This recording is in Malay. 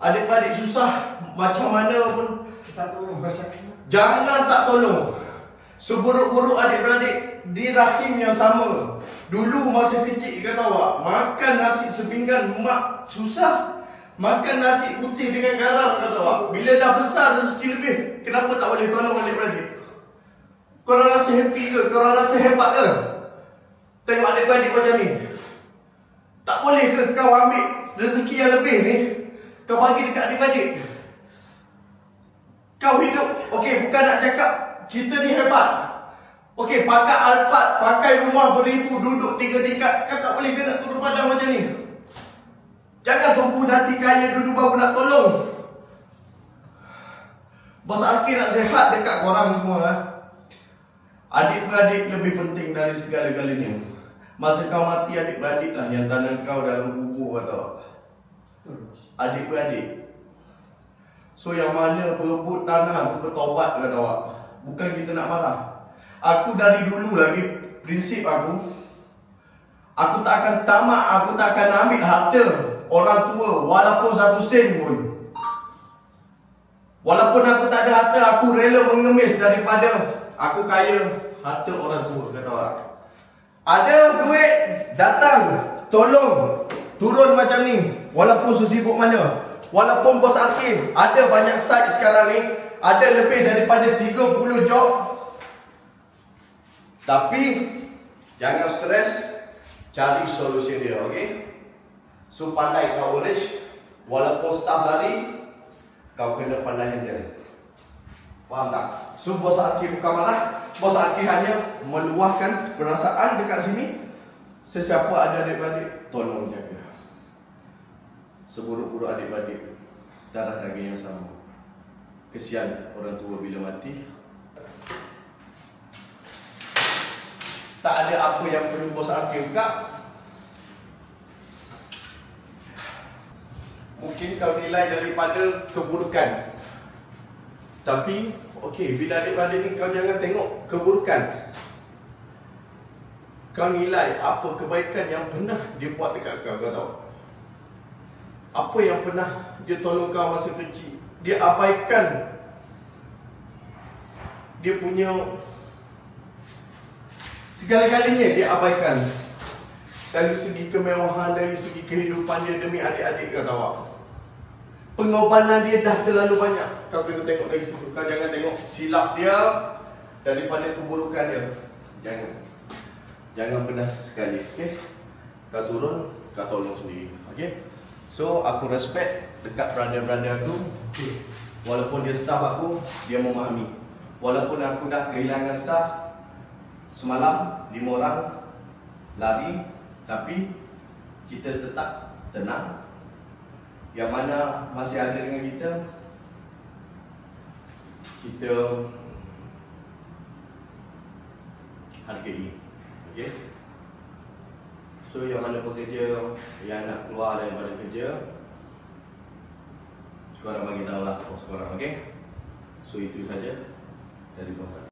Adik-adik susah macam mana pun Kita tolong masyarakat. jangan tak tolong. Seburuk-buruk adik-beradik di rahim yang sama. Dulu masa kecil kata awak, makan nasi sepinggan mak susah. Makan nasi putih dengan garam kata awak. Bila dah besar rezeki lebih, kenapa tak boleh tolong adik-beradik? Korang rasa happy ke? Korang rasa hebat ke? Tengok adik-beradik macam ni. Tak boleh ke kau ambil rezeki yang lebih ni, kau bagi dekat adik-beradik? Kau hidup, okey, bukan nak cakap kita ni hebat. Okey, pakai Alphard, pakai rumah beribu, duduk 3 tingkat. Kau tak boleh ke nak turun padang macam ni? Jangan tunggu nanti kaya dulu baru nak tolong. Bos Arki nak sihat dekat korang semua. Adik-beradik lebih penting dari segala-galanya. Masa kau mati, adik-beradik lah yang tanam kau dalam kubur atau adik-beradik. So yang mana berebut tanah tu bertobat kata awak. Bukan kita nak marah. Aku dari dulu lagi prinsip aku tak akan tamak, aku tak akan ambil harta orang tua walaupun 1 sen pun. Walaupun aku tak ada harta, aku rela mengemis daripada aku kaya harta orang tua kata awak. Ada duit datang, tolong turun macam ni walaupun sesibuk mana. Walaupun Bos Arki ada banyak site sekarang ni, ada lebih daripada 30 job. Tapi jangan stres, cari solusi dia, okey? So pandai kau urus, walaupun staff lari, kau kena pandai handle. Faham tak? So Bos Arki bukan marah, Bos Arki hanya meluahkan perasaan dekat sini. Sesiapa ada adik-beradik, tolong jaga. Seburuk-buruk adik-beradik, darah daging yang sama. Kesian orang tua bila mati. Tak ada apa yang perlu Bos Arki buka. Mungkin kau nilai daripada keburukan. Tapi, okey, bila adik-beradik ni kau jangan tengok keburukan. Kau nilai apa kebaikan yang pernah dia buat dekat kau, kau tahu? Apa yang pernah dia tolong kau masa kecil. Dia abaikan dia punya segala-galanya, dia abaikan. Dari segi kemewahan, dari segi kehidupan dia demi adik-adik, kau tahu? Pengorbanan dia dah terlalu banyak. Kau kena tengok dari situ. Kau jangan tengok silap dia daripada keburukan dia. Jangan pernah sekali, okey? Kau turun, kau tolong sendiri, okey? So, aku respect dekat brother-brother aku. Okay. Walaupun dia staff aku, dia memahami. Walaupun aku dah kehilangan staff, semalam 5 orang lari, tapi kita tetap tenang. Yang mana masih ada dengan kita, kita hargai. Okay? So yang mana pekerja yang nak keluar daripada kerja, korang bagi tahu lah korang, okay? So itu saja dari Bapak.